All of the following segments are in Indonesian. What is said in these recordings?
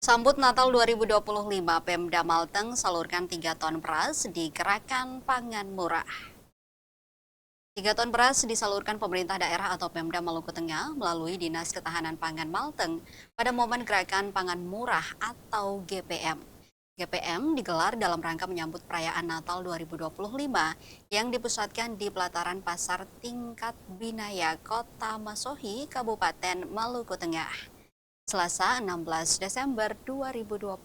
Sambut Natal 2025, Pemda Malteng salurkan 3 ton beras di Gerakan Pangan Murah. 3 ton beras disalurkan pemerintah daerah atau Pemda Maluku Tengah melalui Dinas Ketahanan Pangan Malteng pada momen Gerakan Pangan Murah atau GPM. GPM digelar dalam rangka menyambut perayaan Natal 2025 yang dipusatkan di pelataran Pasar Tingkat Binaya, Kota Masohi, Kabupaten Maluku Tengah. Selasa 16 Desember 2025.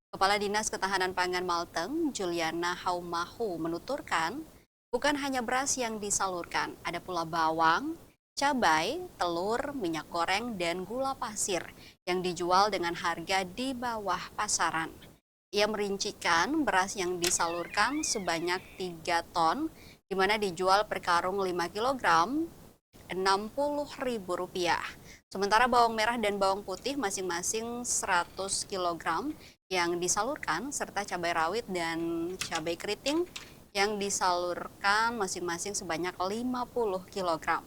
Kepala Dinas Ketahanan Pangan Malteng, Juliana Haumahu menuturkan, bukan hanya beras yang disalurkan, ada pula bawang, cabai, telur, minyak goreng, dan gula pasir yang dijual dengan harga di bawah pasaran. Ia merincikan beras yang disalurkan sebanyak 3 ton, di mana dijual per karung 5 kg, Rp60.000. Sementara bawang merah dan bawang putih masing-masing 100 kg yang disalurkan, serta cabai rawit dan cabai keriting yang disalurkan masing-masing sebanyak 50 kg.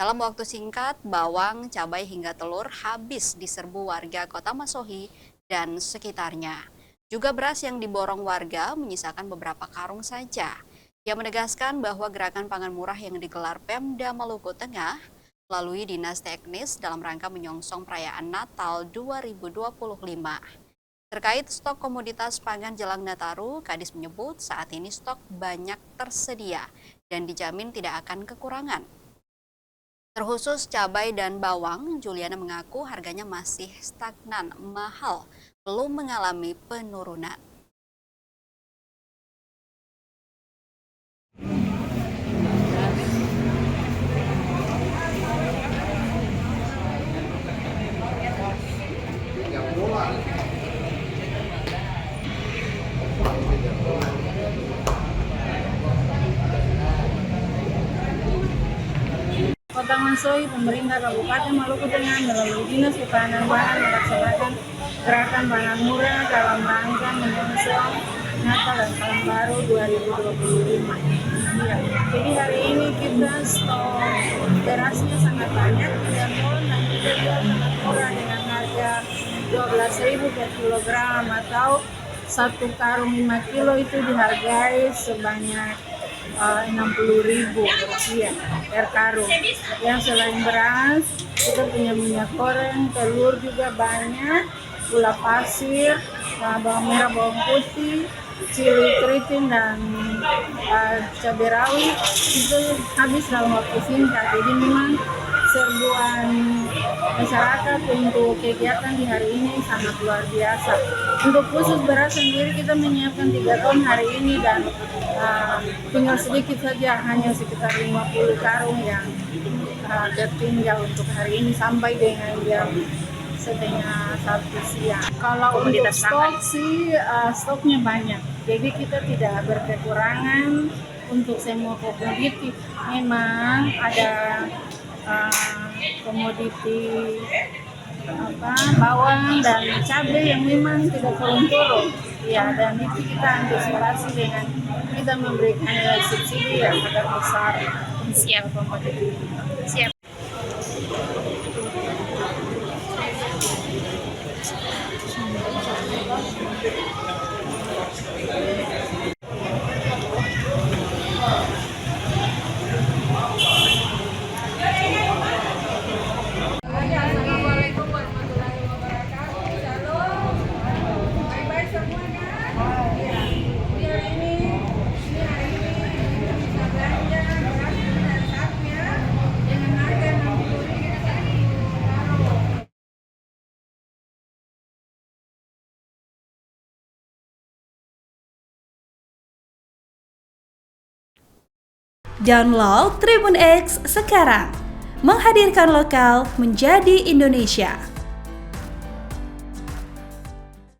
Dalam waktu singkat, bawang, cabai hingga telur habis diserbu warga Kota Masohi dan sekitarnya. Juga beras yang diborong warga menyisakan beberapa karung saja. Ia menegaskan bahwa gerakan pangan murah yang digelar Pemda Maluku Tengah melalui Dinas Teknis dalam rangka menyongsong perayaan Natal 2025. Terkait stok komoditas pangan jelang Nataru, Kadis menyebut saat ini stok banyak tersedia dan dijamin tidak akan kekurangan. Terkhusus cabai dan bawang, Juliana mengaku harganya masih stagnan, mahal, belum mengalami penurunan. Kota Masohi, pemerintah Kabupaten Maluku Tengah melalui Dinas Ketahanan Pangan melaksanakan gerakan pangan murah dalam rangka menyongsong Natal dan Tahun Baru 2025. Ya, jadi hari ini kita stok berasnya sangat banyak dan juga sangat murah dengan harga 12.000 per kilogram atau 1 karung 5 kilo itu dihargai sebanyak 60.000 rupiah per karung. Yang selain beras, kita punya minyak goreng, telur juga banyak, gula pasir, bawang merah, bawang putih, cili keriting, dan cabai rawit itu habis dalam waktu singkat. Jadi memang serbuan masyarakat untuk kegiatan di hari ini sangat luar biasa. Untuk khusus beras sendiri kita menyiapkan 3 ton hari ini dan tinggal sedikit saja, hanya sekitar 50 karung yang tertinggal untuk hari ini sampai dengan jam setengah 1 siang. Kalau untuk stok sih stoknya banyak, jadi kita tidak berkekurangan untuk semua komoditi. Memang ada komoditi bawang dan cabai yang memang tidak turun-turun, ya, dan itu kita antisipasi dengan kita memberikan subsidi yang agak besar untuk komoditi. Siap. Download Tribun X sekarang, menghadirkan lokal menjadi Indonesia.